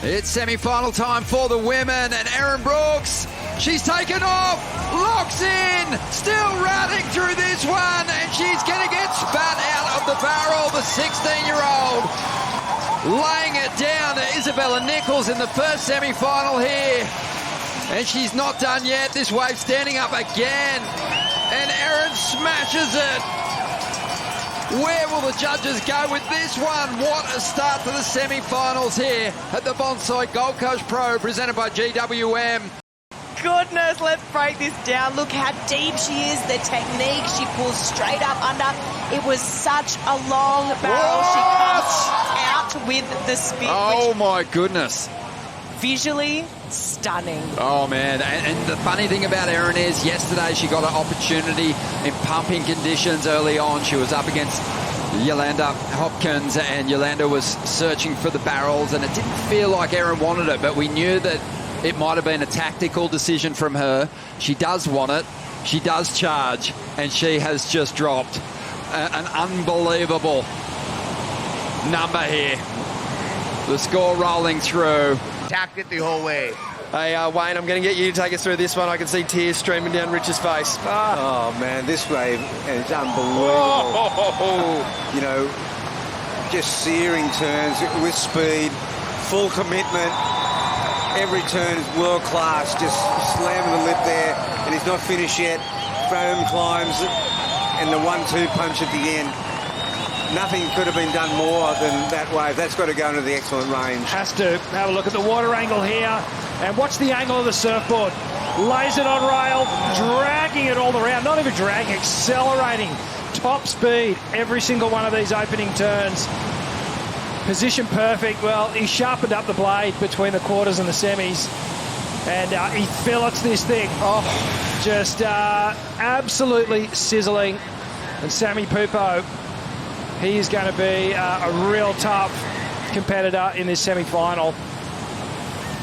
It's semi-final time for the women, and Erin Brooks, she's taken off, locks in, still routing through this one, and she's going to get spat out of the barrel, the 16-year-old. Laying it down to Isabella Nichols in the first semi-final here. And she's not done yet. This wave standing up again. And Erin smashes it. Where will the judges go with this one? What a start to the semi-finals here at the Bonsoy Gold Coast Pro, presented by GWM. Goodness, let's break this down. Look how deep she is, the technique. She pulls straight up under. It was such a long barrel. What? She comes out with the spin. Oh, my goodness. Visually stunning. Oh, man. And the funny thing about Erin is yesterday she got an opportunity in pumping conditions early on. She was up against Yolanda Hopkins, and Yolanda was searching for the barrels, and it didn't feel like Erin wanted it, but we knew that it might have been a tactical decision from her. She does want it. She does charge, and she has just dropped an unbelievable number here. The score rolling through. Tacked it the whole way. Hey, Wayne, I'm going to get you to take us through this one. I can see tears streaming down Rich's face. Oh, man, this wave is unbelievable. Oh. You know, just searing turns with speed, full commitment. Every turn is world class, just slamming the lip there, and he's not finished yet. Foam climbs, and the 1-2 punch at the end. Nothing could have been done more than that wave. That's got to go into the excellent range. Has to. Have a look at the water angle here, and watch the angle of the surfboard. Lays it on rail, dragging it all around. Not even dragging, accelerating. Top speed, every single one of these opening turns. Position perfect. Well, he sharpened up the blade between the quarters and the semis, and he fillets this thing. Oh, just absolutely sizzling. And Sammy Pupo, he is going to be a real tough competitor in this semi-final.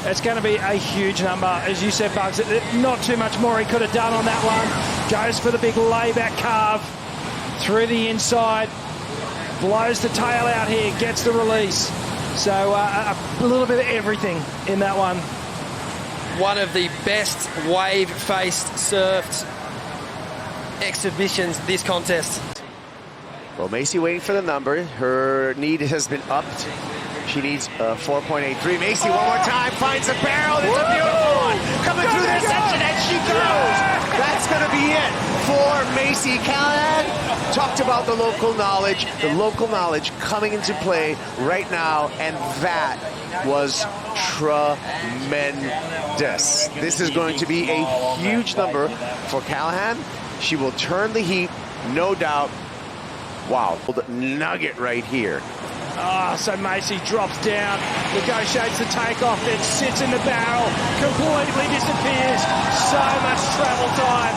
It's going to be a huge number. As you said, Bugs, not too much more he could have done on that one. Goes for the big layback carve through the inside. Blows the tail out here, gets the release. So a little bit of everything in that one. One of the best wave-faced surfed exhibitions this contest. Well, Macy waiting for the number. Her need has been upped. She needs 4.83. Macy, one more time, finds a barrel. It's a beautiful one. Coming through the section, and she goes. That's going to be it for Macy Callaghan. Talked about the local knowledge coming into play right now, and that was tremendous. This is going to be a huge number for Callaghan. She will turn the heat, no doubt. Wow, the nugget right here. So Macy drops down, negotiates the takeoff, then sits in the barrel, completely disappears. So much travel time.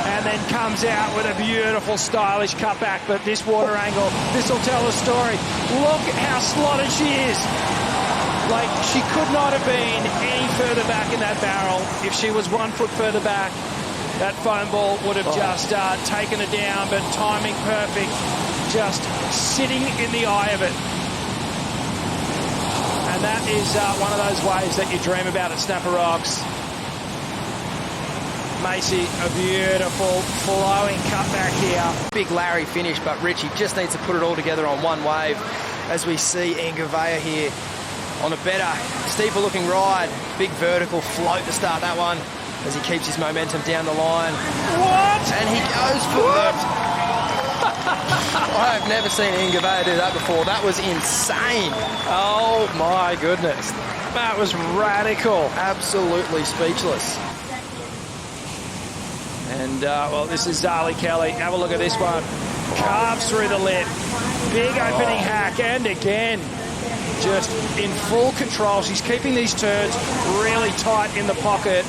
And then comes out with a beautiful, stylish cutback. But this water angle, this will tell the story. Look how slotted she is. Like, she could not have been any further back in that barrel. If she was 1 foot further back, that foam ball would have just taken her down, but timing perfect, just sitting in the eye of it. And that is one of those waves that you dream about at Snapper Rocks. Macy, a beautiful flowing cutback here. Big Larry finish, but Richie just needs to put it all together on one wave. As we see Ian Gouveia here on a better, steeper looking ride. Big vertical float to start that one, as he keeps his momentum down the line. What? And he goes for it. I have never seen Ian Gouveia do that before. That was insane. Oh my goodness. That was radical. Absolutely speechless. And, well, this is Zahli Kelly. Have a look at this one. Carves through the lip. Big opening hack, and again, just in full control. She's keeping these turns really tight in the pocket.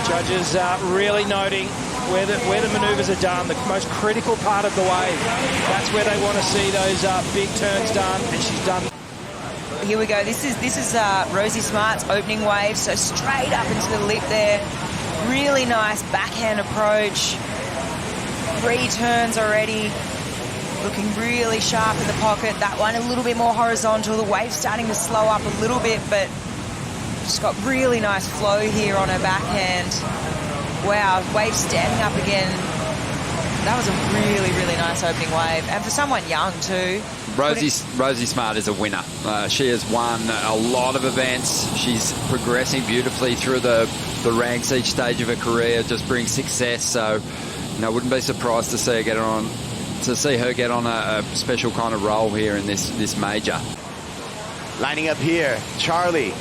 Judges really noting where the manoeuvres are done, the most critical part of the wave. That's where they want to see those big turns done, and she's done. Here we go. This is Rosie Smart's opening wave, so straight up into the lip there. Really nice backhand approach. 3 turns already. looking really sharp in the pocket. That one a little bit more horizontal. The wave's starting to slow up a little bit, but she's got really nice flow here on her backhand. Wow, wave standing up again. That was a really, really nice opening wave. And for someone young too. Rosie Smart is a winner. She has won a lot of events. She's progressing beautifully through the ranks each stage of her career, just brings success. So, you know, wouldn't be surprised to see her get on a special kind of role here in this major. Lining up here, Charly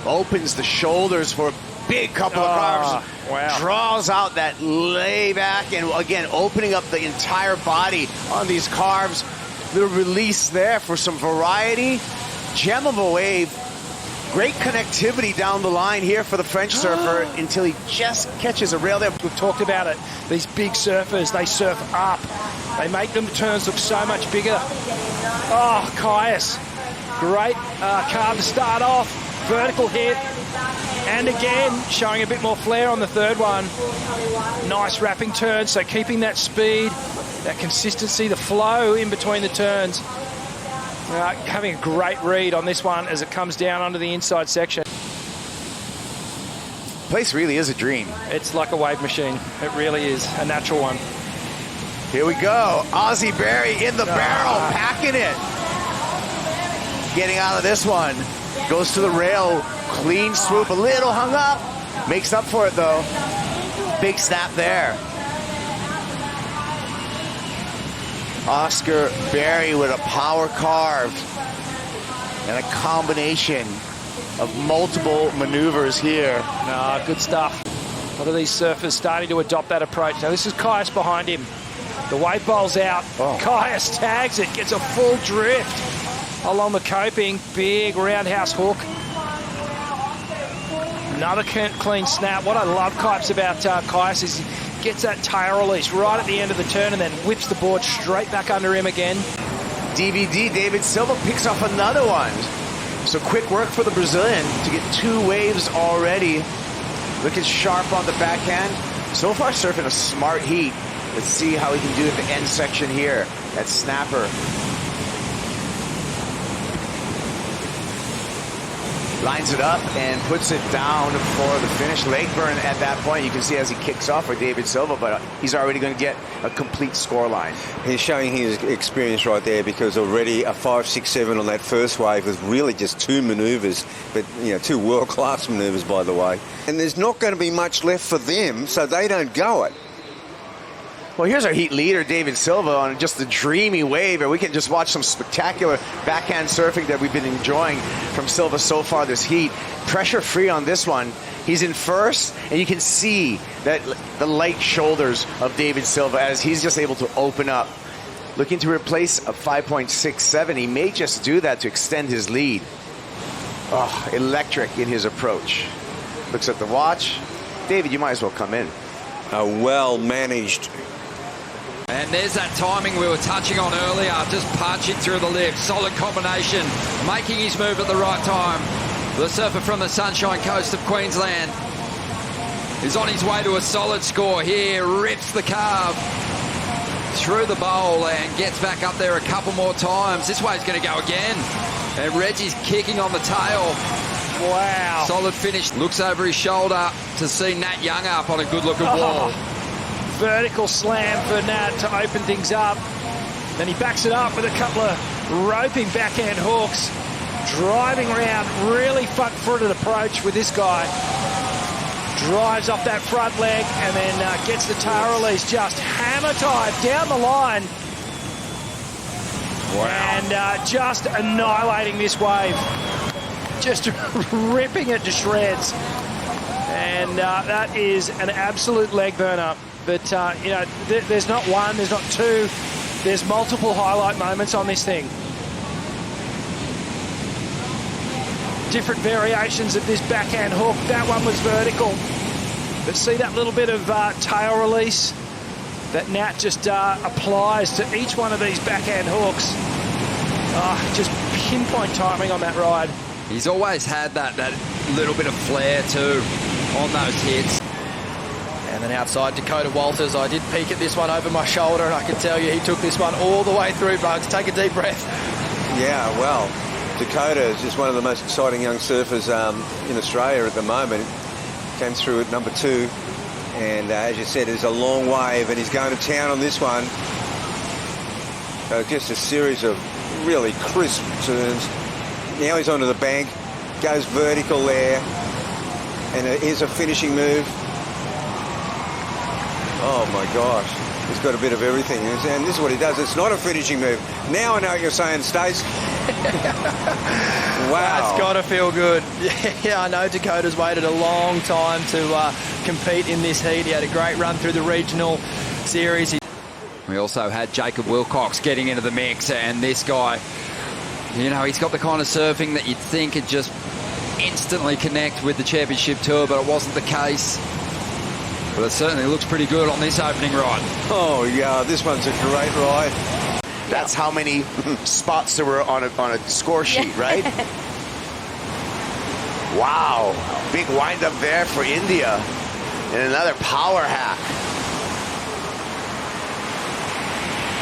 opens the shoulders for a big couple of carves. Wow. Draws out that layback, and again, opening up the entire body on these carves. Little release there for some variety. Gem of a wave. Great connectivity down the line here for the French surfer until he just catches a rail there. We've talked about it. These big surfers, they surf up. They make them turns look so much bigger. Oh, Kyuss. Great carve to start off. Vertical hit. And again, showing a bit more flair on the third one. Nice wrapping turn, so keeping that speed, that consistency, the flow in between the turns. Having a great read on this one as it comes down onto the inside section. Place really is a dream. It's like a wave machine. It really is a natural one. Here we go. Aussie Barry in the barrel, packing it. Getting out of this one. Goes to the rail. Clean swoop, a little hung up. Makes up for it, though. Big snap there. Oscar Barry with a power carve. And a combination of multiple maneuvers here. Good stuff. A lot of these surfers starting to adopt that approach. Now, this is Kyuss behind him. The wave bowl's out. Kyuss tags it, gets a full drift along the coping. Big roundhouse hook. Another clean snap. What I love, Kyuss, about Kyuss is he gets that tail release right at the end of the turn and then whips the board straight back under him again. Deivid Silva picks off another one. So quick work for the Brazilian to get 2 waves already. Looking sharp on the backhand. So far surfing a smart heat. Let's see how he can do at the end section here. That snapper. Lines it up and puts it down for the finish. Leg burn at that point. You can see as he kicks off for Deivid Silva, but he's already going to get a complete score line. He's showing his experience right there, because already a 5-6-7 on that first wave was really just 2 maneuvers, but 2 world-class maneuvers, by the way. And there's not going to be much left for them, so they don't go it. Well, here's our heat leader, Deivid Silva, on just a dreamy wave, and we can just watch some spectacular backhand surfing that we've been enjoying from Silva so far this heat. Pressure-free on this one. He's in first, and you can see that the light shoulders of Deivid Silva as he's just able to open up. Looking to replace a 5.67. He may just do that to extend his lead. Oh, electric in his approach. Looks at the watch. David, you might as well come in. A well-managed. And there's that timing we were touching on earlier, just punching through the lift. Solid combination, making his move at the right time. The surfer from the Sunshine Coast of Queensland is on his way to a solid score here. Rips the carve through the bowl and gets back up there a couple more times. This wave's going to go again. And Reggie's kicking on the tail. Wow. Solid finish. Looks over his shoulder to see Nat Young up on a good-looking wall. Vertical slam for Nat to open things up. Then he backs it up with a couple of roping backhand hooks. Driving around, really front-footed approach with this guy. Drives off that front leg and then gets the tail release just hammer-tied down the line. Wow. And just annihilating this wave. Just ripping it to shreds. And that is an absolute leg burner. But, there's not one, there's not two. There's multiple highlight moments on this thing. Different variations of this backhand hook. That one was vertical. But see that little bit of tail release that Nat just applies to each one of these backhand hooks. Just pinpoint timing on that ride. He's always had that little bit of flair too on those hits. And And then outside, Dakoda Walters. I did peek at this one over my shoulder, and I can tell you he took this one all the way through, Bugs. Take a deep breath. Yeah, well, Dakoda is just one of the most exciting young surfers in Australia at the moment. Came through at number 2. And as you said, it's a long wave, and he's going to town on this one. So just a series of really crisp turns. Now he's onto the bank, goes vertical there, and here's a finishing move. Oh my gosh, he's got a bit of everything, and this is what he does. It's not a finishing move. Now I know what you're saying, Stace. Wow. It's got to feel good. Yeah, I know Dakota's waited a long time to compete in this heat. He had a great run through the regional series. We also had Jacob Willcox getting into the mix, and this guy, you know, he's got the kind of surfing that you'd think would just instantly connect with the championship tour, but it wasn't the case. But it certainly looks pretty good on this opening ride. Oh yeah, this one's a great ride. That's how many spots there were on a score sheet, right? Wow, big wind up there for India, and another power hack.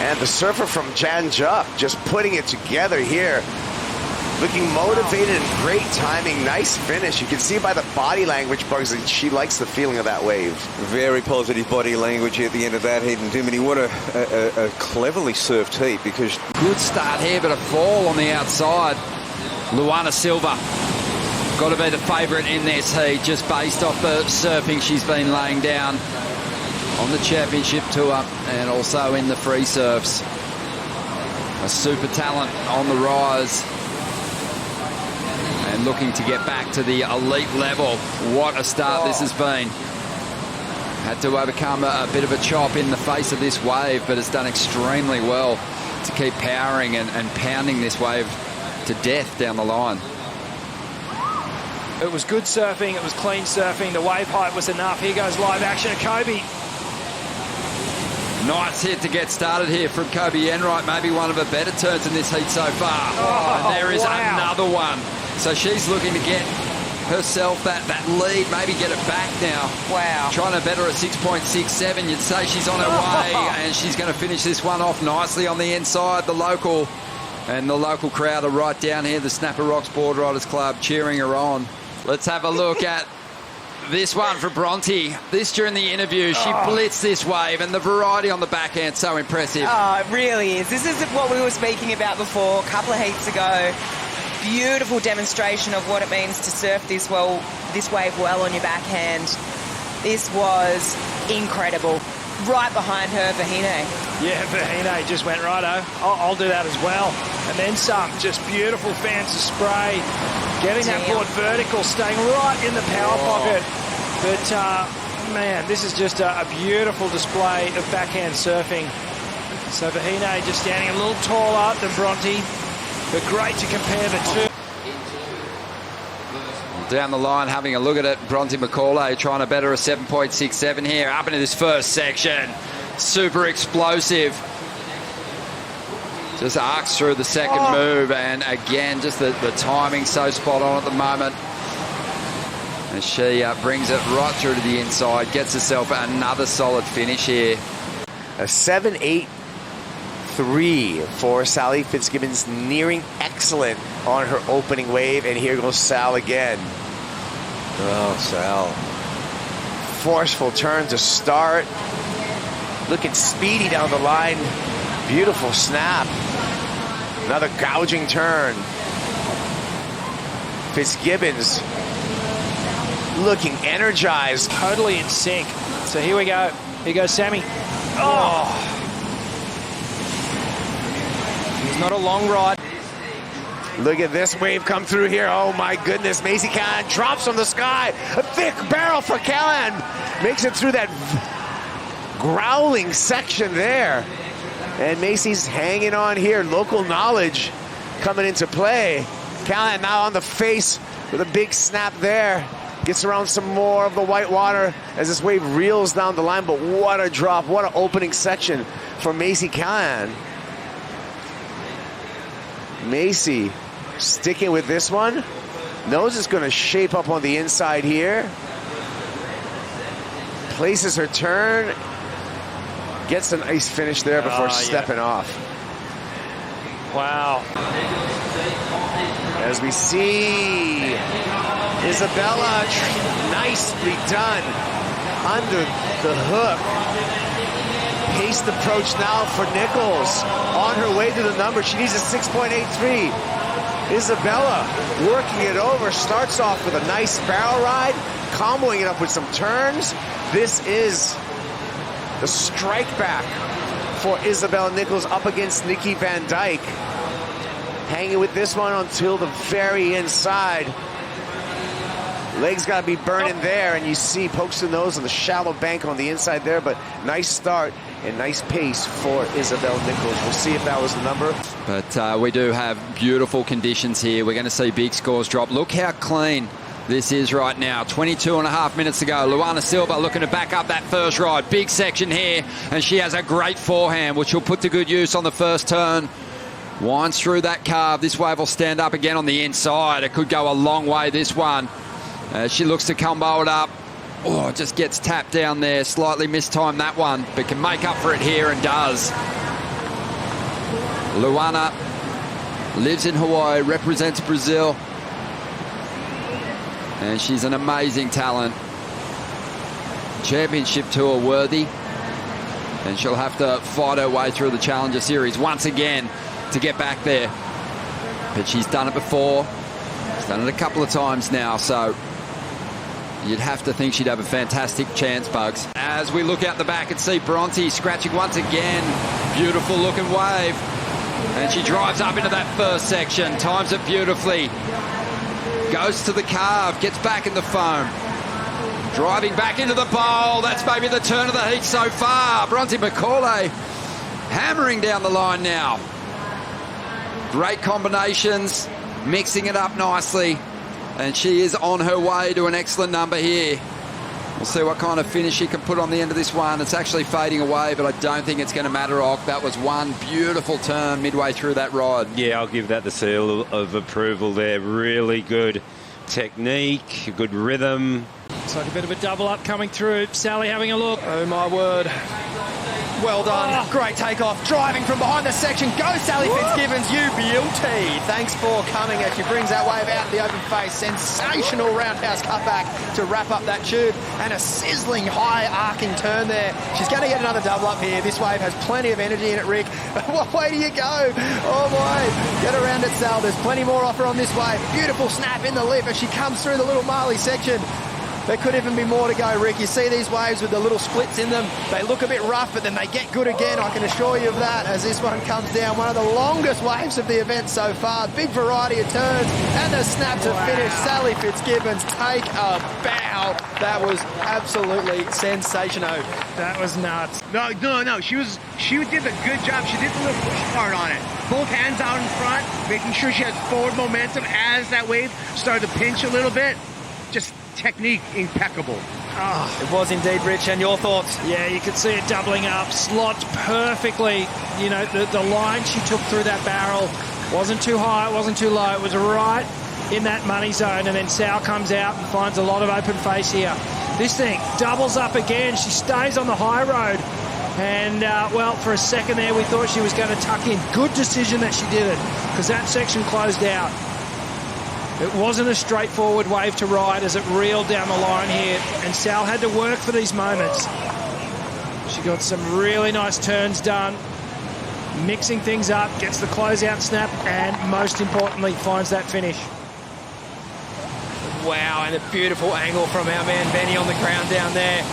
And the surfer from Janjup just putting it together here. Looking motivated and great timing. Nice finish. You can see by the body language, Bugs, that she likes the feeling of that wave. Very positive body language at the end of that heat. And Dimity, what a cleverly surfed heat, because... Good start here, but a fall on the outside. Luana Silva got to be the favourite in this heat, just based off the surfing she's been laying down on the championship tour and also in the free surfs. A super talent on the rise and looking to get back to the elite level. What a start this has been. Had to overcome a bit of a chop in the face of this wave, but has done extremely well to keep powering and pounding this wave to death down the line. It was good surfing. It was clean surfing. The wave height was enough. Here goes live action of Kobie. Nice hit to get started here from Kobie Enright. Maybe one of her better turns in this heat so far. And there is another one. So she's looking to get herself that lead, maybe get it back now. Wow. Trying to better a 6.67. You'd say she's on her way, and she's going to finish this one off nicely on the inside. The local crowd are right down here, the Snapper Rocks Board Riders Club, cheering her on. Let's have a look at this one for Bronte. This during the interview, she blitzed this wave, and the variety on the backhand, so impressive. Oh, it really is. This is what we were speaking about before, a couple of heats ago. Beautiful demonstration of what it means to surf this wave well on your backhand. This was incredible. Right behind her, Vahine. Yeah, Vahine just went righto. I'll do that as well. And then some. Just beautiful fancy spray. Getting that board vertical, staying right in the power pocket. But, man, this is just a beautiful display of backhand surfing. So Vahine just standing a little taller than Bronte, but great to compare the two. Down the line, having a look at it, Bronte Macaulay trying to better a 7.67 here. Up into this first section. Super explosive. Just arcs through the second move, and again, just the timing so spot on at the moment. And she brings it right through to the inside, gets herself another solid finish here. A 7.83 for Sally Fitzgibbons, nearing excellent on her opening wave, and here goes Sal again. Oh, Sal. Forceful turn to start. Looking speedy down the line. Beautiful snap. Another gouging turn. Fitzgibbons looking energized. Totally in sync. So here we go. Here goes Sammy. Oh! It's not a long ride. Look at this wave come through here. Oh my goodness. Macy Callaghan drops from the sky. A thick barrel for Callaghan. Makes it through that growling section there. And Macy's hanging on here. Local knowledge coming into play. Callaghan now on the face with a big snap there. Gets around some more of the white water as this wave reels down the line. But what a drop. What an opening section for Macy Callaghan. Macy sticking with this one. Knows it's going to shape up on the inside here. places her turn, gets a nice finish there before stepping off. Wow. As we see Isabella, nicely done under the hook. Paced approach now for Nichols. On her way to the number, she needs a 6.83. Isabella working it over, starts off with a nice barrel ride, comboing it up with some turns. This is the strike back for Isabella Nichols up against Nikki Van Dyke. Hanging with this one until the very inside. Legs got to be burning there, and you see pokes the nose on the shallow bank on the inside there, but nice start and nice pace for Isabella Nichols. We'll see if that was the number. But we do have beautiful conditions here. We're going to see big scores drop. Look how clean this is right now. 22.5 minutes ago. Luana Silva looking to back up that first ride. Big section here, and she has a great forehand, which she'll put to good use on the first turn. Winds through that carve. This wave will stand up again on the inside. It could go a long way, this one. She looks to combo it up. Oh, just gets tapped down there. Slightly mistimed that one, but can make up for it here and does. Luana lives in Hawaii, represents Brazil. And she's an amazing talent. Championship tour worthy. And she'll have to fight her way through the Challenger Series once again to get back there. But she's done it before. She's done it a couple of times now, so you'd have to think she'd have a fantastic chance, Bugs. As we look out the back and see Bronte scratching once again. Beautiful looking wave. And she drives up into that first section, times it beautifully. Goes to the carve, gets back in the foam. Driving back into the bowl. That's maybe the turn of the heat so far. Bronte Macaulay hammering down the line now. Great combinations, mixing it up nicely. And she is on her way to an excellent number here. We'll see what kind of finish she can put on the end of this one. It's actually fading away, but I don't think it's going to matter, Ock. That was one beautiful turn midway through that ride. Yeah, I'll give that the seal of approval there. Really good technique, good rhythm. It's like a bit of a double up coming through. Zahli having a look. Oh, my word. Well done. Great takeoff. Driving from behind the section. Go, Zahli Fitzgibbons, you beauty. Thanks for coming as she brings that wave out in the open face. Sensational roundhouse cutback to wrap up that tube. And a sizzling high arcing turn there. She's going to get another double up here. This wave has plenty of energy in it, Rick. What way do you go? Oh, boy. Get around it, Sal. There's plenty more off her on this wave. Beautiful snap in the lip as she comes through the little Marley section. There could even be more to go, Rick. You see these waves with the little splits in them. They look a bit rough, but then they get good again. I can assure you of that as this one comes down. One of the longest waves of the event so far. Big variety of turns and a snap to finish. Zahli Fitzgibbons take a bow. That was absolutely sensational. That was nuts. No. She did a good job. She did the little push part on it. Both hands out in front, making sure she has forward momentum as that wave started to pinch a little bit. Just technique impeccable. It was indeed, Rich. And your thoughts? Yeah, you could see it doubling up, slots perfectly. You know, the line she took through that barrel wasn't too high, it wasn't too low. It was right in that money zone, and then Sal comes out and finds a lot of open face here. This thing doubles up again. She stays on the high road. And, well, for a second there, we thought she was going to tuck in. Good decision that she did it, because that section closed out. It wasn't a straightforward wave to ride as it reeled down the line here, and Sal had to work for these moments. She got some really nice turns done, mixing things up, gets the closeout snap, and most importantly, finds that finish. Wow, and a beautiful angle from our man Benny on the ground down there.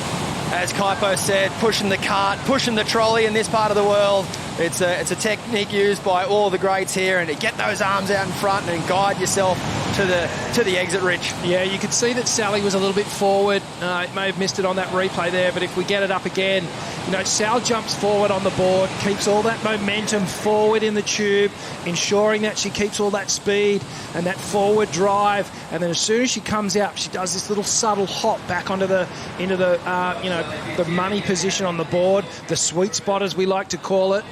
As Kaipo said, pushing the cart, pushing the trolley in this part of the world. It's a technique used by all the greats here, and to get those arms out in front and guide yourself to the exit, Rich. Yeah, you could see that Sally was a little bit forward. It may have missed it on that replay there, but if we get it up again, you know, Sal jumps forward on the board, keeps all that momentum forward in the tube, ensuring that she keeps all that speed and that forward drive. And then as soon as she comes out, she does this little subtle hop back onto the money position on the board, the sweet spot as we like to call it.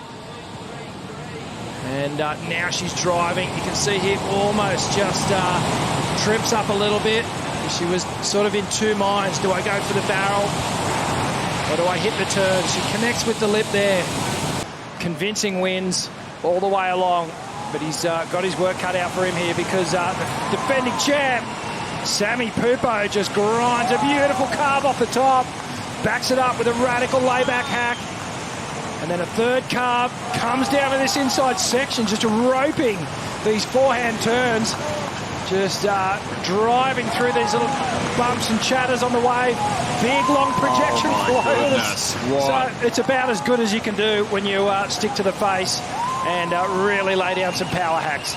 And now she's driving. You can see here almost just trips up a little bit. She was sort of in two minds. Do I go for the barrel? Or do I hit the turn? She connects with the lip there. Convincing wins all the way along. But he's got his work cut out for him here because the defending champ, Sammy Pupo, just grinds a beautiful carve off the top. Backs it up with a radical layback hack. And then a third carve comes down to this inside section, just roping these forehand turns. Just driving through these little bumps and chatters on the wave. Big, long projection floaters. So it's about as good as you can do when you stick to the face and really lay down some power hacks.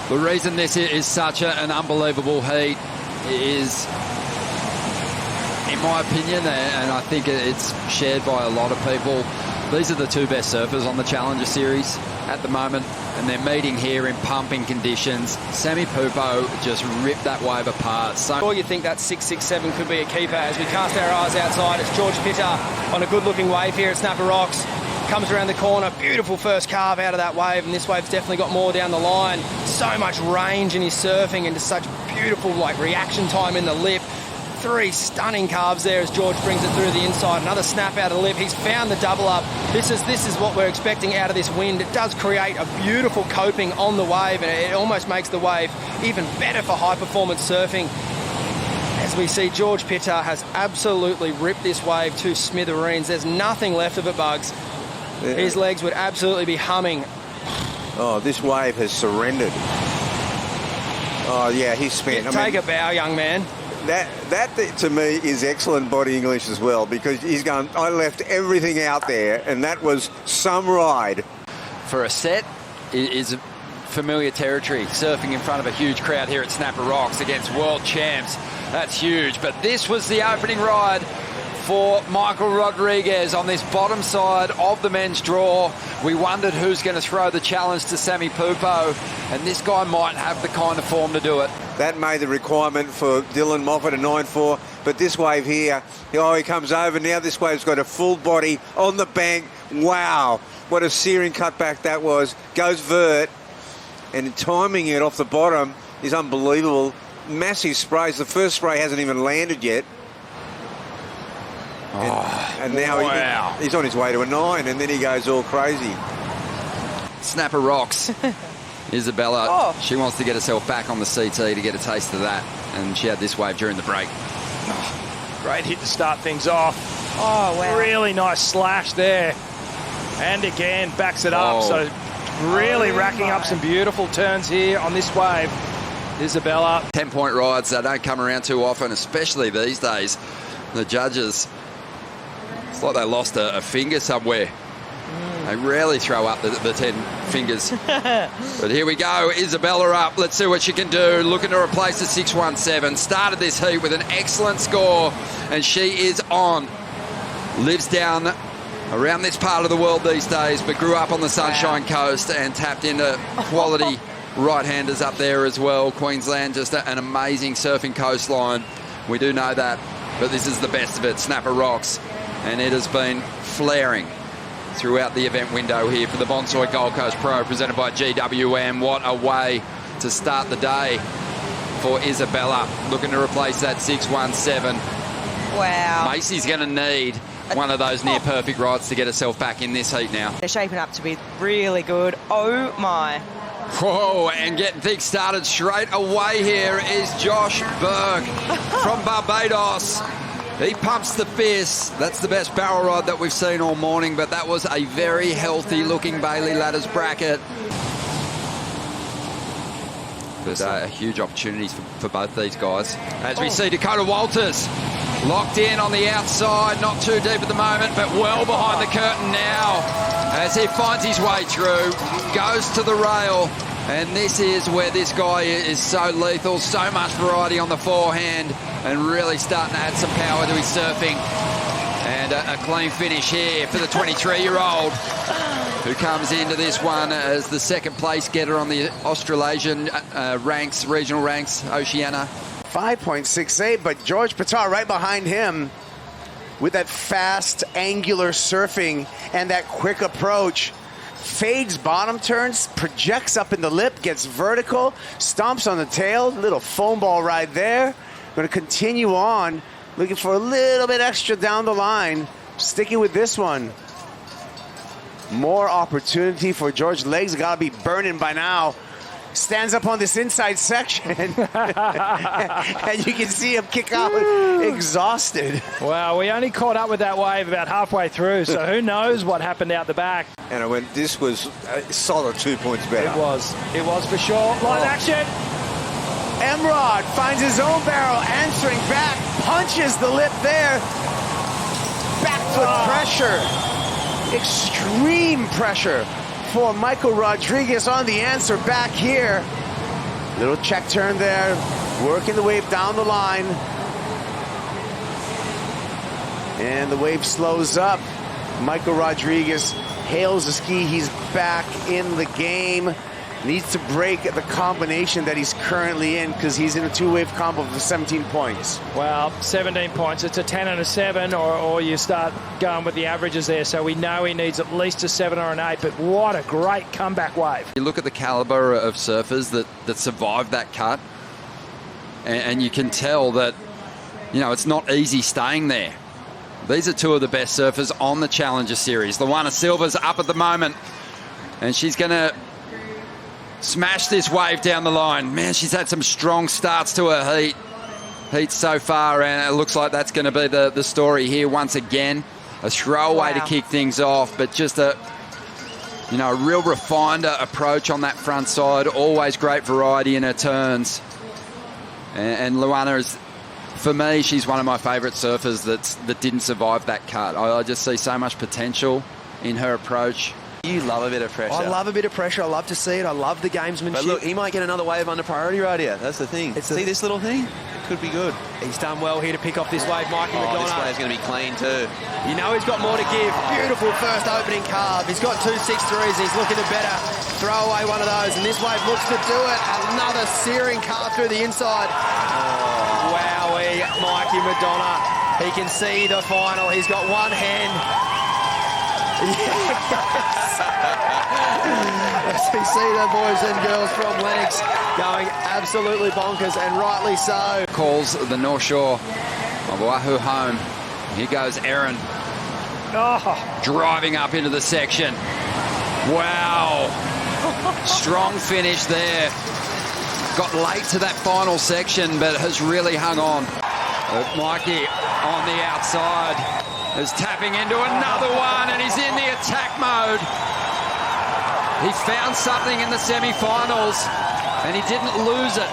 The reason this is such an unbelievable heat is, in my opinion, and I think it's shared by a lot of people, these are the two best surfers on the Challenger Series at the moment, and they're meeting here in pumping conditions. Sammy Pupo just ripped that wave apart. Or you think that 6-6-7 could be a keeper. As we cast our eyes outside, it's George Pittar on a good-looking wave here at Snapper Rocks. Comes around the corner, beautiful first carve out of that wave, and this wave's definitely got more down the line. So much range in his surfing and just such beautiful reaction time in the lip. Three stunning carves there as George brings it through the inside. Another snap out of the lip. He's found the double up. This is what we're expecting out of this wind. It does create a beautiful coping on the wave, and it almost makes the wave even better for high performance surfing. As we see, George Pittar has absolutely ripped this wave to smithereens. There's nothing left of it, Bugs. Yeah. His legs would absolutely be humming. Oh, this wave has surrendered. Oh, yeah, he's spent. Take a bow, young man. That to me is excellent body English as well, because he's gone, I left everything out there, and that was some ride. For a set, it is familiar territory, surfing in front of a huge crowd here at Snapper Rocks against world champs. That's huge. But this was the opening ride for Michael Rodrigues on this bottom side of the men's draw. We wondered who's going to throw the challenge to Sammy Pupo, and this guy might have the kind of form to do it. That made the requirement for Dylan Moffat, a 9-4, but this wave here, oh, he comes over. Now this wave's got a full body on the bank. Wow, what a searing cutback that was. Goes vert, and timing it off the bottom is unbelievable. Massive sprays. The first spray hasn't even landed yet. And now he's on his way to a 9, and then he goes all crazy. Snapper Rocks. Isabella, she wants to get herself back on the CT to get a taste of that, and she had this wave during the break. Great hit to start things off. Oh, wow. Really nice slash there. And again, backs it up. So really racking up some beautiful turns here on this wave. Isabella. 10-point rides, they don't come around too often, especially these days. The judges, it's like they lost a finger somewhere. They rarely throw up the 10 fingers. But here we go. Isabella up. Let's see what she can do. Looking to replace the 617. Started this heat with an excellent score, and she is on. Lives down around this part of the world these days, but grew up on the Sunshine Coast and tapped into quality right-handers up there as well. Queensland, just an amazing surfing coastline. We do know that, but this is the best of it. Snapper Rocks, and it has been flaring throughout the event window here for the Bonsoy Gold Coast Pro, presented by GWM. What a way to start the day for Isabella, looking to replace that 617. Wow. Macy's going to need one of those near-perfect rides to get herself back in this heat now. They're shaping up to be really good. Oh, my. Whoa, and getting things started straight away here is Josh Burke from Barbados. He pumps the fist. That's the best barrel ride that we've seen all morning, but that was a very healthy-looking Bailey Ladders bracket. But huge opportunities for both these guys. As we see Dakoda Walters locked in on the outside, not too deep at the moment, but well behind the curtain now as he finds his way through, goes to the rail, and this is where this guy is so lethal, so much variety on the forehand, and really starting to add some power to his surfing. And a clean finish here for the 23-year-old who comes into this one as the second place getter on the Australasian ranks, regional ranks, Oceania. 5.68, but George Pittar right behind him with that fast, angular surfing and that quick approach. Fades bottom turns, projects up in the lip, gets vertical, stomps on the tail, little foam ball ride there. Going to continue on looking for a little bit extra down the line. Sticking with this one. More opportunity for George. Legs got to be burning by now. Stands up on this inside section. And you can see him kick out exhausted. Well, we only caught up with that wave about halfway through, so who knows what happened out the back. And I went, this was a solid 2 points better. It was for sure. Live action. Emrod finds his own barrel, answering back, punches the lip there. Back foot pressure. Extreme pressure for Michael Rodrigues on the answer back here. Little check turn there, working the wave down the line. And the wave slows up. Michael Rodrigues hails the ski. He's back in the game. Needs to break the combination that he's currently in because he's in a two-wave combo for 17 points. Well, 17 points. It's a 10 and a 7, or you start going with the averages there. So we know he needs at least a 7 or an 8, but what a great comeback wave. You look at the caliber of surfers that survived that cut, and you can tell that, you know, it's not easy staying there. These are two of the best surfers on the Challenger Series. Luana Silva's up at the moment, and she's going to smash this wave down the line. Man, she's had some strong starts to her heat so far, and it looks like that's going to be the story here once again. A throwaway to kick things off, but just a real refined approach on that front side. Always great variety in her turns. And Luana is, for me, she's one of my favourite surfers that didn't survive that cut. I just see so much potential in her approach. You love a bit of pressure. I love a bit of pressure. I love to see it. I love the gamesmanship. But look, he might get another wave under priority right here. That's the thing. See this little thing? It could be good. He's done well here to pick off this wave, Mikey McDonagh. This wave's going to be clean too. You know he's got more to give. Beautiful first opening carve. He's got 2 6-3s. He's looking to better throw away one of those, and this wave looks to do it. Another searing carve through the inside. Wowee, Mikey McDonagh. He can see the final. He's got one hand. Yes. As we see the boys and girls from Lennox going absolutely bonkers, and rightly so. Calls the North Shore of Oahu home. Here goes Erin. Driving up into the section. Wow. Strong finish there. Got late to that final section, but has really hung on. Mikey on the outside is tapping into another one, and he's in the attack mode. He found something in the semi-finals, and he didn't lose it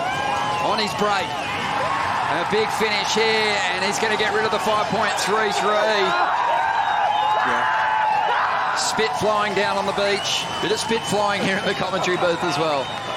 on his break. A big finish here, and he's going to get rid of the 5.33. Spit flying down on the beach. Bit of spit flying here in the commentary booth as well.